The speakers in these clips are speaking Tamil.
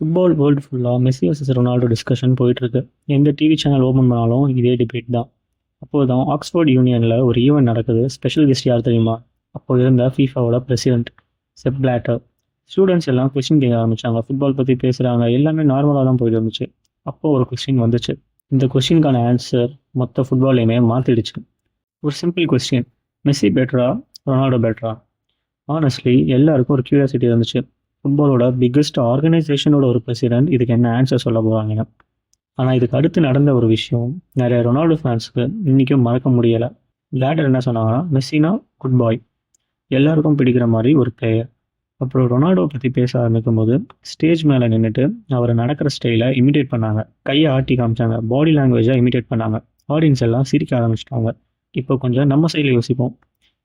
ஃபுட்பால் வேர்ல்டு ஃபுல்லாக மெஸ்ஸி வர்சஸ் ரொனால்டோ டிஸ்கஷன் போயிட்டுருக்கு. எந்த டிவி சேனல் ஓப்பன் பண்ணாலும் இதே டிபேட் தான். அப்போது தான் ஆக்ஸ்ஃபோர்ட் யூனியனில் ஒரு ஈவெண்ட் நடக்குது. ஸ்பெஷல் கெஸ்ட் யார் தெரியுமா? அப்போ இருந்த ஃபீஃபாவோட பிரசிடென்ட் செப் பிளாட்டர். ஸ்டூடெண்ட்ஸ் எல்லாம் கொஸ்டின் கேட்க ஆரம்பித்தாங்க. ஃபுட்பால் பற்றி பேசுகிறாங்க. எல்லாமே நார்மலாக தான் போயிட்டு இருந்துச்சு. அப்போது ஒரு கொஸ்டின் வந்துச்சு. இந்த கொஸ்டினுக்கான ஆன்சர் மொத்த ஃபுட்பாலையுமே மாற்றிடுச்சு. ஒரு சிம்பிள் கொஸ்டின்: மெஸ்ஸி பெட்டரா, ரொனால்டோ பெட்டரா? ஆனஸ்ட்லி எல்லாருக்கும் ஒரு கியூரியாசிட்டி இருந்துச்சு. ஃபுட்பாலோட பிக்கெஸ்ட் ஆர்கனைசேஷனோட ஒரு பிரசிடென்ட் இதுக்கு என்ன ஆன்சர் சொல்ல போகிறாங்க. ஆனால் இதுக்கு அடுத்து நடந்த ஒரு விஷயம் நிறைய ரொனால்டோ ஃபேன்ஸுக்கு இன்றைக்கும் மறக்க முடியலை. பிளாட்டர் என்ன சொன்னாங்கன்னா, மெஸ்ஸினா குட் பாய், எல்லாருக்கும் பிடிக்கிற மாதிரி ஒரு பிளேயர். அப்புறம் ரொனால்டோ பற்றி பேச ஆரம்பிக்கும் போது ஸ்டேஜ் மேலே நின்றுட்டு அவரை நடக்கிற ஸ்டைலை இமிடேட் பண்ணாங்க. கையை ஆட்டி காமிச்சாங்க. பாடி லாங்குவேஜை இமிடேட் பண்ணாங்க. ஆடியன்ஸ் எல்லாம் சிரிக்க ஆரம்பிச்சிட்டாங்க. இப்போ கொஞ்சம் நம்ம சைடில் யோசிப்போம்.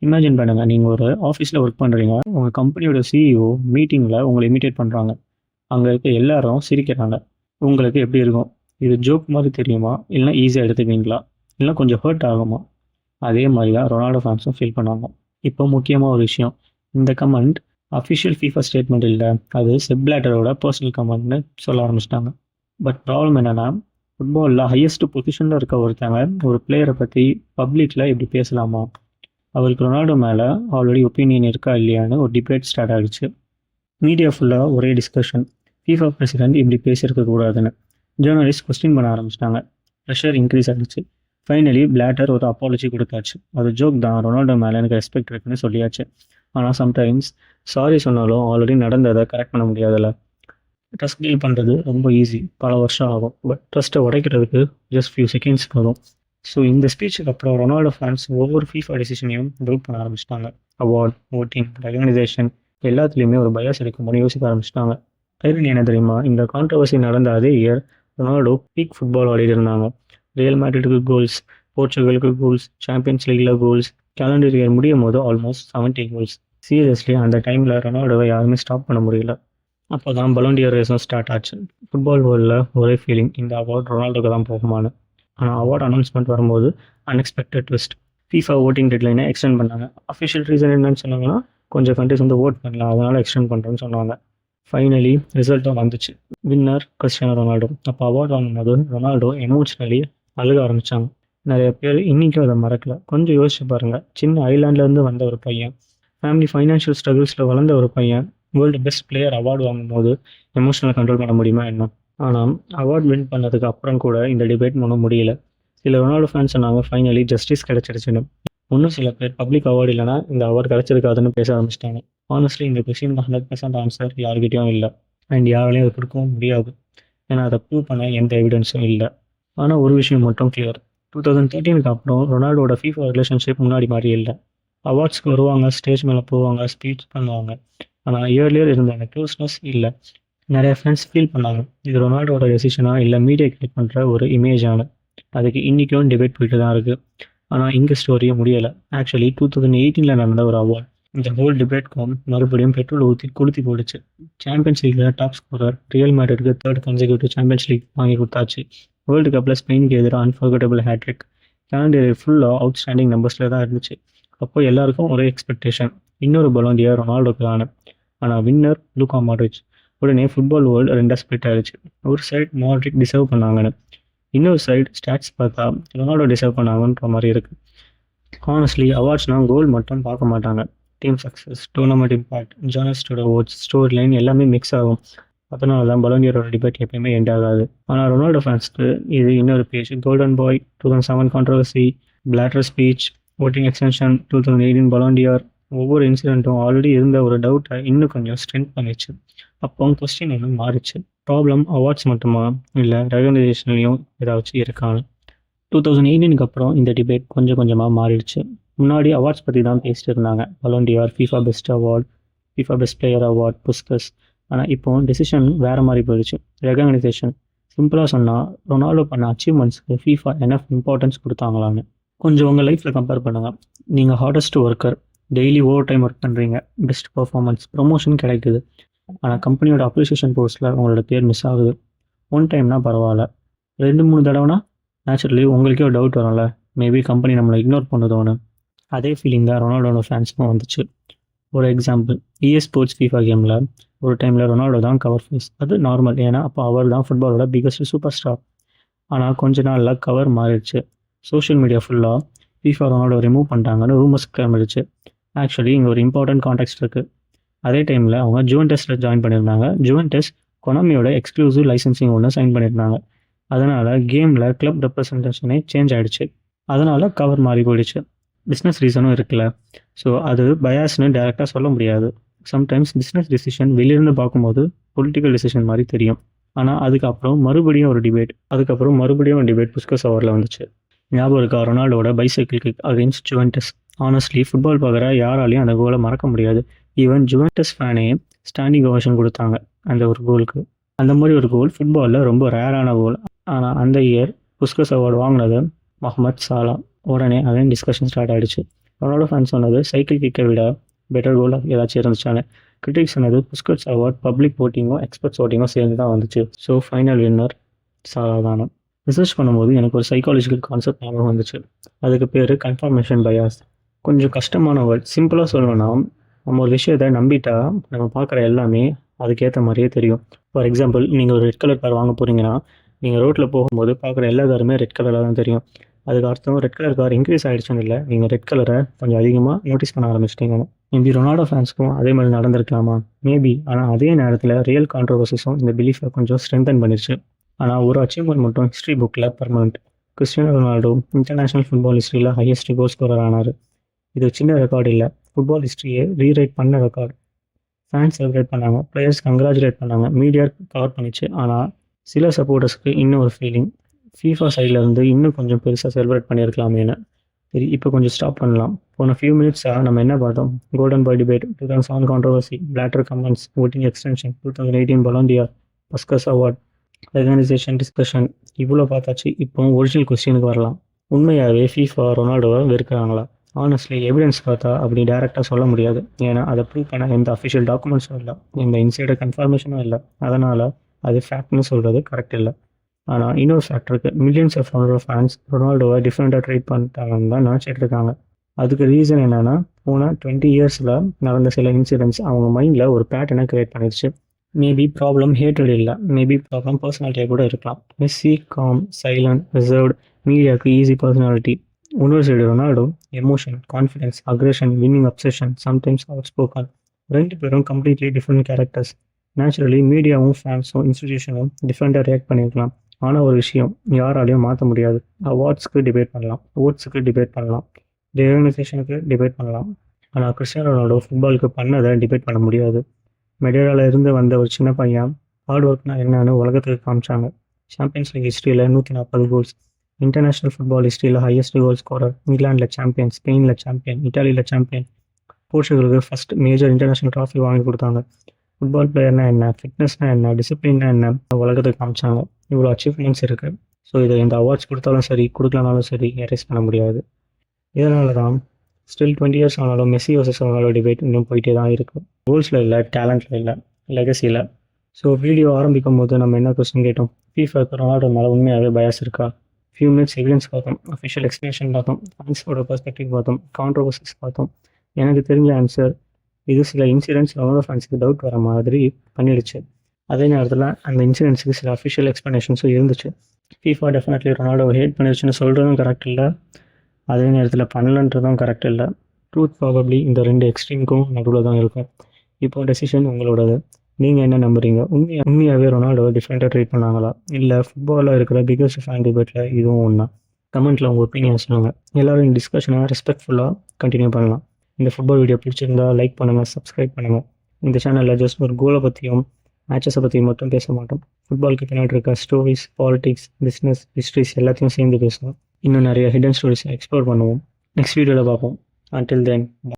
இமேஜின் பண்ணுங்கள், நீங்கள் ஒரு ஆஃபீஸில் ஒர்க் பண்ணுறீங்க. உங்கள் கம்பெனியோட சிஇஓ மீட்டிங்கில் உங்களை இமிடேட் பண்ணுறாங்க. அங்கே இருக்க எல்லாரும் சிரிக்கிறாங்க. உங்களுக்கு எப்படி இருக்கும்? இது ஜோக் மாதிரி தெரியுமா, இல்லைனா ஈஸியாக எடுத்துக்குவீங்களா, இல்லை கொஞ்சம் ஹர்ட் ஆகுமா? அதே மாதிரி தான் ரொனால்டோ ஃபேன்ஸும் ஃபீல் பண்ணாங்க. இப்போ முக்கியமாக ஒரு விஷயம், இந்த கமெண்ட் அஃபிஷியல் ஃபீஃபா ஸ்டேட்மெண்ட் இல்லை, அது செப் பிளாட்டரோட பர்சனல் கமெண்ட்னு சொல்ல ஆரம்பிச்சிட்டாங்க. பட் ப்ராப்ளம் என்னென்னா, ஃபுட்பாலில் ஹையஸ்ட் பொசிஷனில் இருக்க ஒருத்தங்க ஒரு பிளேயரை பற்றி பப்ளிக்கில் இப்படி பேசலாமா? அவருக்கு ரொனால்டோ மேலே ஆல்ரெடி ஒப்பீனியன் இருக்கா இல்லையான்னு ஒரு டிபேட் ஸ்டார்ட் ஆகிடுச்சு. மீடியா ஃபுல்லாக ஒரே டிஸ்கஷன். ஃபீஃபா பிரசிடென்ட் இப்படி பேசியிருக்கக்கூடாதுன்னு ஜேர்னலிஸ்ட் கொஸ்டின் பண்ண ஆரம்பிச்சிட்டாங்க. ப்ரெஷர் இன்க்ரீஸ் ஆகிடுச்சு. ஃபைனலி பிளாட்டர் ஒரு அப்பாலஜி கொடுத்தாச்சு. அது ஜோக் தான், ரொனால்டோ மேலே எனக்கு ரெஸ்பெக்ட் இருக்குன்னு சொல்லியாச்சு. ஆனால் சம்டைம்ஸ் சாரி சொன்னாலும் ஆல்ரெடி நடந்ததை கரெக்ட் பண்ண முடியாதுல்ல. ட்ரஸ்ட் டீல் பண்ணுறது ரொம்ப ஈஸி, பல வருஷம் ஆகும். பட் ட்ரஸ்ட்டை உடைக்கிறதுக்கு ஜஸ்ட் ஃபியூ செகண்ட்ஸ் வரும். ஸோ இந்த ஸ்பீச்சுக்கு அப்புறம் ரொனால்டோ ஃபேன்ஸ் ஒவ்வொரு ஃபீஃபா டிசிஷனையும் டவுட் பண்ண ஆரம்பிச்சிட்டாங்க. அவார்ட், ஓட்டிங், ரெகனைசேஷன் எல்லாத்துலேயுமே ஒரு பயாஸ் இருக்கும்போது யோசிக்க ஆரம்பிச்சிட்டாங்க. ஐரனி என்ன தெரியுமா? இந்த கான்ட்ரவர்சி நடந்த அதே இயர் ரொனால்டோ பீக் ஃபுட்பால் ஆடிட்டு இருந்தாங்க. ரியல் மேட்ரிட்டுக்கு கோல்ஸ், போர்ச்சுகலுக்கு கோல்ஸ், சாம்பியன்ஸ் லீக்ல கோல்ஸ். கேலண்டர் இயர் முடியும் போது ஆல்மோஸ்ட் 70 கோல்ஸ். சீரியஸ்லி அந்த டைமில் ரொனால்டோவை யாருமே ஸ்டாப் பண்ண முடியல. அப்போ தான் பலோண்டியர் ரேஸும் ஸ்டார்ட் ஆச்சு. ஃபுட்பால் வேர்ல்டில் ஒரே ஃபீலிங், இந்த அவார்ட் ரொனால்டோக்கு தான் போகுமான்னு. ஆனால் அவார்ட் அனௌன்ஸ்மெண்ட் வரும்போது அன்எக்ஸ்பெக்டட் ட்விஸ்ட். ஃபீஃபா ஓட்டிங் டெட்லைனை எக்ஸ்டெண்ட் பண்ணாங்க. அஃபிஷியல் ரீசன் என்னன்னு சொன்னாங்கன்னா, கொஞ்சம் கண்ட்ரிஸ் வந்து ஓட் பண்ணலாம், அதனால் எக்ஸ்டெண்ட் பண்ணுறேன்னு சொன்னாங்க. ஃபைனலி ரிசல்ட்டும் வந்துச்சு. Winner Cristiano Ronaldo. அப்போ அவார்ட் வாங்கும்போது ரொனால்டோ எமோஷ்னலி அழுக ஆரம்பித்தாங்க. நிறைய பேர் இன்றைக்கும் அதை மறக்கல. கொஞ்சம் யோசிச்சு பாருங்கள், சின்ன ஐலாண்ட்லேருந்து வந்த ஒரு பையன், ஃபேமிலி ஃபைனான்ஷியல் ஸ்ட்ரகிள்ஸில் வளர்ந்த ஒரு பையன் வேர்ல்டு பெஸ்ட் பிளேயர் அவார்டு வாங்கும்போது எமோஷனல் கண்ட்ரோல் பண்ண முடியுமா என்ன? ஆனால் அவார்ட் வின் பண்ணதுக்கு அப்புறம் கூட இந்த டிபேட் ஒன்றும் முடியல. சில ரொனால்டோ ஃபேன்ஸ் சொன்னாங்க ஃபைனலி ஜஸ்டிஸ் கிடைச்சிருச்சுன்னு. இன்னும் சில பேர் பப்ளிக் அவார்டு இல்லைனா இந்த அவார்டு கிடைச்சிருக்காதுன்னு பேச ஆரம்பிச்சிட்டாங்க. ஆனஸ்ட்லி இந்த கொஸ்டினுக்கு 100% ஆன்சர் யார்கிட்டையும் இல்லை. அண்ட் யாராலையும் அதை கொடுக்கவும் முடியாது. ஏன்னா அதை ப்ரூவ் பண்ண எந்த எவிடன்ஸும் இல்லை. ஆனால் ஒரு விஷயம் மட்டும் கிளியர், 2013 அப்புறம் ரொனால்டோட ஃபீஃபா ரிலேஷன்ஷிப் முன்னாடி மாதிரி இல்லை. அவார்ட்ஸ்க்கு வருவாங்க, ஸ்டேஜ் மேலே போவாங்க, ஸ்பீச் பண்ணுவாங்க. ஆனால் இயர்லியர் இருந்த அந்த க்ளோஸ்னஸ் இல்லை. நிறைய ஃப்ரெண்ட்ஸ் ஃபீல் பண்ணாங்க இது ரொனால்டோட டெசிஷனாக இல்லை மீடியா கிரியேட் பண்ணுற ஒரு இமேஜான. அதுக்கு இன்றைக்கும் டிபேட் போயிட்டு தான் இருக்குது. ஆனால் இங்கே ஸ்டோரியே முடியலை. ஆக்சுவலி 2018 நடந்த ஒரு அவார்ட் இந்த ஹோல் டிபேட்க்கும் மறுபடியும் பெட்ரோல் ஊற்றி கொளுத்தி போடுச்சு. சாம்பியன்ஸ் லீக்கில் டாப் ஸ்கோரர் ரியல் மேட்ரிட்க்கு 3rd கன்செக்யூட்டிவ் சாம்பியன்ஸ் லீக் வாங்கி கொடுத்தாச்சு. வேர்ல்டு கப்பில் ஸ்பெயினுக்கு எதிராக அன்ஃபர்கட்டபிள் ஹேட்ரிக். கேலண்டர் ஃபுல்லாக அவுட்ஸ்டாண்டிங் நம்பர்ஸில் தான் இருந்துச்சு. அப்போ எல்லாருக்கும் ஒரே எக்ஸ்பெக்டேஷன், இன்னொரு பலோண்டியர் ரொனால்டோக்கு தானே. ஆனால் வின்னர் லூகா மாட்ரிச். உடனே ஃபுட்பால் வேர்ல்டு ரெண்டாக ஸ்பிளிட் ஆகிடுச்சு. ஒரு சைடு மாட்ரிக் டிசர்வ் பண்ணாங்கன்னு, இன்னொரு சைடு ஸ்டாட்ஸ் பார்த்தா ரொனால்டோ டிசர்வ் பண்ணாங்கன்ற மாதிரி இருக்குது. ஹானஸ்ட்லி அவார்ட்ஸ்னால் கோல் மட்டும் பார்க்க மாட்டாங்க. டீம் சக்ஸஸ், டூர்னமெண்ட் இம்பாக்ட், ஜேர்னலிஸ்டோட ஓட்ஸ், ஸ்டோரி லைன் எல்லாமே மிக்ஸ் ஆகும். அதனால தான் பலோண்டியரோட டிபேட் எப்பயுமே எண்ட் ஆகாது. ஆனால் ரொனால்டோ ஃபேன்ஸ்க்கு இது இன்னொரு page. Golden boy 2007 controversy, Blatter speech, voting extension, 2018 Ballon d'Or. ஒவ்வொரு இன்சிடென்ட்டும் ஆல்ரெடி இருந்த ஒரு டவுட்டை இன்னும் கொஞ்சம் ஸ்ட்ரென்த் பண்ணிச்சு. அப்போ கொஸ்டின் ஒன்று மாறிச்சு. ப்ராப்ளம் அவார்ட்ஸ் மட்டுமா, இல்லை ரெகனைசேஷன்லையும் ஏதாச்சும் இருக்கான்னு. 2018 அப்புறம் இந்த டிபேட் கொஞ்சம் கொஞ்சமாக மாறிடுச்சு. முன்னாடி அவார்ட்ஸ் பற்றி தான் பேசிட்டு இருந்தாங்க. Ballon d'Or, FIFA best award, FIFA best player award, Puskas. ஆனால் இப்போ டெசிஷன் வேறு மாதிரி போயிடுச்சு. ரெகனைசேஷன். சிம்பிளாக சொன்னால் ரொனால்டோ பண்ண அச்சீவ்மெண்ட்ஸ்க்கு ஃபீஃபா எனஃப் இம்பார்ட்டன்ஸ் கொடுத்தாங்களான்னு. கொஞ்சம் உங்கள் லைஃப்பில் கம்பேர் பண்ணுங்கள். நீங்கள் hardest worker, daily over time work பண்ணுறீங்க, பெஸ்ட் பர்ஃபார்மன்ஸ், ப்ரொமோஷன் கிடைக்குது. ஆனால் கம்பெனியோட அப்ரிசியேஷன் போஸ்ட்டில் உங்களோட பேர் மிஸ் ஆகுது. ஒன் டைம்னா பரவாயில்ல, 2-3 தடவைனா நேச்சுரலி உங்களுக்கே ஒரு டவுட் வரும்ல, மேபி கம்பெனி நம்மளை இக்னோர் பண்ணுதோன்னு. அதே ஃபீலிங் தான் ரொனால்டோட ஃபேன்ஸுக்கும் வந்துச்சு. ஒரு எக்ஸாம்பிள், ஸ்போர்ட்ஸ் ஃபீஃபா கேமில் ஒரு டைமில் ரொனால்டோ தான் கவர் ஃபேஸ். அது நார்மல், ஏன்னா அப்போ அவர் தான் ஃபுட்பாலோட பிக்கஸ்ட் சூப்பர் ஸ்டார். ஆனால் கொஞ்ச நாளில் கவர் மாறிடுச்சு. சோஷியல் மீடியா ஃபுல்லாக ஃபீஃபா ரொனால்டோ ரிமூவ் பண்ணிட்டாங்கன்னு ரூமர்ஸ் கிளம்பிடுச்சு. ஆக்சுவலி இங்கே ஒரு இம்பார்ட்டன்ட் கான்டெக்ட் இருக்குது. அதே டைமில் அவங்க ஜுவென்டஸில் ஜாயின் பண்ணியிருந்தாங்க. ஜுவென்டஸ் கொனாமியோட எக்ஸ்க்ளூசிவ் லைசன்சிங் ஒன்று சைன் பண்ணியிருந்தாங்க. அதனால் கேமில் கிளப் ரெப்ரசன்டேஷனே சேஞ்ச் ஆகிடுச்சு. அதனால் கவர் மாறி போயிடுச்சு. பிஸ்னஸ் ரீசனும் இருக்குல்ல, ஸோ அது பயாஸ்னு டேரெக்டாக சொல்ல முடியாது. சம்டைம்ஸ் பிஸ்னஸ் டிசிஷன் வெளியிருந்து பார்க்கும்போது பொலிட்டிக்கல் டிசிஷன் மாதிரி தெரியும். ஆனால் அதுக்கப்புறம் மறுபடியும் ஒரு டிபேட் புஸ்கஸ் ஓவரில் வந்துச்சு. ஞாபகம் இருக்கா ரொனால்டோட bicycle kick against Juventus? Honestly football பார்க்குற யாராலையும் அந்த கோலை மறக்க முடியாது. ஈவன் ஜுவென்டஸ் ஃபேனே ஸ்டாண்டிங் ஓவேஷன் கொடுத்தாங்க அந்த ஒரு கோலுக்கு. அந்த மாதிரி ஒரு கோல் ஃபுட்பாலில் ரொம்ப ரேரான கோல். ஆனால் அந்த இயர் புஸ்கஸ் அவார்டு வாங்கினது முகமது சாலா. உடனே அகைன் டிஸ்கஷன் ஸ்டார்ட் ஆகிடுச்சு. ரொனால்டோ ஃபேன்ஸ் சொன்னது சைக்கிள் கிக்கை விட பெட்டர் கோல் ஏதாச்சும் இருந்துச்சாங்க. கிரிட்டிக்ஸ் சொன்னது புஸ்கட்ஸ் அவார்ட் பப்ளிக் ஓட்டிங்கோ எக்ஸ்பர்ட்ஸ் ஓட்டிங்கோ சேர்ந்து தான் வந்துச்சு. ஸோ ஃபைனல் வின்னர் சாலா தானே. ரிசர்ச் பண்ணும்போது எனக்கு ஒரு சைக்காலஜிக்கல் கான்செப்ட் ஞாபகம் வந்துச்சு. அதுக்கு பேர் கன்ஃபர்மேஷன் பயாஸ். கொஞ்சம் கஷ்டமான வேர்ட். சிம்பிளாக சொல்லணும்னா, நம்ம ஒரு விஷயத்தை நம்பிட்டா நம்ம பார்க்குற எல்லாமே அதுக்கேற்ற மாதிரியே தெரியும். ஃபார் எக்ஸாம்பிள், நீங்கள் ஒரு ரெட் கலர் கார் வாங்க போகிறீங்கன்னா, நீங்கள் ரோட்டில் போகும்போது பார்க்குற எல்லா காருமே ரெட் கலராக தான் தெரியும். அதுக்கு அர்த்தம் ரெட் கலர் கார் இன்க்ரீஸ் ஆகிடுச்சுன்னு இல்லை, நீங்கள் ரெட் கலரை கொஞ்சம் அதிகமாக நோட்டீஸ் பண்ண ஆரம்பிச்சிட்டிங்கன்னு. மேபி ரொனால்டோ ஃபேன்ஸ்க்கும் அதே மாதிரி நடந்திருக்கலாமா? மேபி. ஆனால் அதே நேரத்தில் ரியல் கான்ட்ரவர்சிஸும் இந்த பிலீஃபை கொஞ்சம் ஸ்ட்ரென்தன் பண்ணிடுச்சு. ஆனால் ஒரு அச்சீவ்மெண்ட் மட்டும் ஹிஸ்ட்ரி புக்கில் permanent. Cristiano Ronaldo international football ஹிஸ்ட்ரியில் ஹையஸ்ட் கோல் ஸ்கோரர் ஆனார். இது சின்ன ரெக்கார்டு இல்லை, ஃபுட்பால் ஹிஸ்ட்ரியை ரீரைட் பண்ண ரெக்கார்டு. ஃபேன்ஸ் செலிப்ரேட் பண்ணாங்க, பிளேயர்ஸ் கங்க்ராச்சுலேட் பண்ணாங்க, மீடியா கவர் பண்ணிச்சு. ஆனால் சில சப்போர்ட்டர்ஸ்க்கு இன்னும் ஒரு ஃபீலிங், ஃபீஃபா சைடில் இருந்து இன்னும் கொஞ்சம் பெருசாக செலிப்ரேட் பண்ணியிருக்கலாமேன்னு. சரி, இப்போ கொஞ்சம் ஸ்டாப் பண்ணலாம். போன ஃபியூ மினிட்ஸாக நம்ம என்ன பார்த்தோம்? Golden boy debate, 2007 controversy, Blatter comments, voting extension, 2018 Ballon d'Or, Puskas award, recognition discussion, இவ்வளோ பார்த்தாச்சு. இப்போ ஒரிஜினல் கொஸ்டினுக்கு வரலாம். உண்மையாகவே ஃபீஃபா ரொனால்டோவை வெறுக்கிறாங்களா? ஆனஸ்ட்லி எவிடன்ஸ் பார்த்தா அப்படி டேரெக்டாக சொல்ல முடியாது. ஏன்னா அதை ப்ரூவ் பண்ண எந்த அஃபிஷியல் டாக்குமெண்ட்ஸும் இல்லை, எந்த இன்சைடர் கன்ஃபர்மேஷனும் இல்லை. அதனால் அது ஃபேக்ட்னு சொல்கிறது கரெக்ட் இல்லை. ஆனால் இன்னொரு ஃபேக்டருக்கு மில்லியன்ஸ் ஆஃப் ரொனால்டோ ஃபேன்ஸ் ரொனால்டோவை டிஃப்ரெண்ட்டாக ட்ரீட் பண்ணிட்டாங்கன்னு தான் நினச்சிட்டு இருக்காங்க. அதுக்கு ரீசன் என்னென்னா, போன 20 இயர்ஸில் நடந்த சில இன்சிடென்ட்ஸ் அவங்க மைண்டில் ஒரு பேட்டர்னை க்ரியேட் பண்ணிடுச்சு. மேபி ப்ராப்ளம் ஹேட்டட் இல்லை, மேபி ப்ராப்ளம் பர்சனாலிட்டியாக கூட இருக்கலாம். மெஸ்ஸி காம், சைலண்ட், ரிசர்வ்டு, மீடியாவுக்கு ஈஸி பர்சனாலிட்டி. இன்னொரு side Ronaldo emotion, confidence, aggression, winning obsession, sometimes out spoken. ரெண்டு பேரும் கம்ப்ளீட்லி டிஃப்ரெண்ட் கேரக்டர்ஸ். நேச்சுரலி மீடியாவும் ஃபேன்ஸும் இன்ஸ்டிடியூஷனும் டிஃப்ரெண்ட்டாக ரியாக்ட் பண்ணியிருக்கலாம். ஆனால் ஒரு விஷயம் யாராலையும் மாற்ற முடியாது. அவார்ட்ஸ்க்கு டிபேட் பண்ணலாம், ஓட்ஸுக்கு டிபேட் பண்ணலாம், ரெகனைசேஷனுக்கு டிபேட் பண்ணலாம். ஆனால் கிறிஸ்டியானோ ரொனால்டோ ஃபுட்பாலுக்கு பண்ணதை டிபேட் பண்ண முடியாது. மெடேராவில் இருந்து வந்த ஒரு சின்ன பையன் ஹார்ட் ஒர்க்னா என்னன்னு உலகத்துக்கு காமிச்சாங்க. சாம்பியன்ஸ் லீக் ஹிஸ்ட்ரியில் 140 கோல்ஸ், இன்டர்நேஷ்னல் ஃபுட்பால் ஹிஸ்ட்ரியில் ஹையஸ்ட் கோல் ஸ்கோரர், இங்கிலாண்டில் சாம்பியன், ஸ்பெயினில் சாம்பியன், இட்டாலியில் சாம்பியன், போர்ச்சுகலுக்கு ஃபஸ்ட் மேஜர் இன்டர்நேஷ்னல் ட்ராஃபி வாங்கி கொடுத்தாங்க. ஃபுட்பால் பிளேயர்னா என்ன, ஃபிட்னஸ்னா என்ன, டிசிப்ளின்னா என்ன உலகத்துக்கு காமிச்சாங்க. இவ்வளோ அச்சீவ்மெண்ட்ஸ் இருக்குது. ஸோ இதை இந்த அவார்ட்ஸ் கொடுத்தாலும் சரி கொடுக்கலனாலும் சரி எரேஸ் பண்ண முடியாது. இதனால தான் ஸ்டில் 20 இயர்ஸ் ஆனாலும் மெஸ்ஸி வர்சஸ் ரொனால்டோ டிபேட் இன்னும் போயிட்டே தான் இருக்குது. கோல்ஸில் இல்லை, டேலண்ட்டில் இல்லை, லெகசியில். ஸோ வீடியோ ஆரம்பிக்கும் போது நம்ம என்ன கொஸ்டின் கேட்டோம்? ஃபீஃபாக்கு ரொனால்டோ மேலே உண்மையாகவே பயாஸ் இருக்கா? ஃபியூ மினிட்ஸ் எவிடன்ஸ் பார்த்தோம், அஃபிஷியல் எக்ஸ்பிளேஷன் பார்த்தோம், ஃபேன்ஸோட பர்ஸ்பெக்டிவ் பார்த்தோம், கான்ட்ரவர்சிஸ் பார்த்தோம். எனக்கு தெரிஞ்ச ஆன்சர் இது சில இன்சிடென்ட்ஸ் ரொனால்டோ ஃபேன்ஸுக்கு டவுட் வர மாதிரி பண்ணிடுச்சு. அதே நேரத்தில் அந்த இன்சிடென்ட்ஸுக்கு சில அஃபிஷியல் எக்ஸ்ப்ளனேஷன்ஸும் இருந்துச்சு. ஃபீஃபா டெஃபினெட்லி ரொனால்டோ ஹேட் பண்ணிடுச்சுன்னு சொல்கிறதும் கரெக்ட் இல்லை, அதே நேரத்தில் பண்ணலன்றதும் கரெக்ட் இல்லை. ட்ரூத் ப்ராபப்ளி இந்த ரெண்டு எக்ஸ்ட்ரீமுக்கும் நடுவில் தான் இருக்கும். இப்போ டெசிஷன் உங்களோடது. நீங்கள் என்ன நம்புறீங்க? உண்மையாகவே ரொனால்டோவை டிஃப்ரெண்ட்டாக ட்ரீட் பண்ணாங்களா, இல்லை ஃபுட்பாலில் இருக்கிற பிக்கஸ்ட் ஃபேன் டிபேட்டில் இதுவும் ஒன்றா? கமெண்ட்டில் உங்கள் ஒப்பீனியன் சொல்லுங்கள். எல்லோரும் இந்த டிஸ்கஷனை ரெஸ்பெக்ட்ஃபுல்லாக கண்டினியூ பண்ணலாம். இந்த ஃபுட்பால் வீடியோ பிடிச்சிருந்தா லைக் பண்ணுங்கள், சப்ஸ்கிரைப் பண்ணுங்கள். இந்த சேனலில் ஜஸ்ட் ஒரு கோலை பற்றியும் மேட்சஸை பற்றியும் மட்டும் பேச மாட்டோம். ஃபுட்பாலுக்கு பின்னாடி இருக்க ஸ்டோரிஸ், பாலிடிக்ஸ், பிஸ்னஸ், ஹிஸ்ட்ரிஸ் எல்லாத்தையும் சேர்ந்து பேசுவோம். இன்னும் நிறைய ஹிடன் ஸ்டோரிஸை எக்ஸ்ப்ளோர் பண்ணுவோம். நெக்ஸ்ட் வீடியோவில் பார்ப்போம். Until then, bye.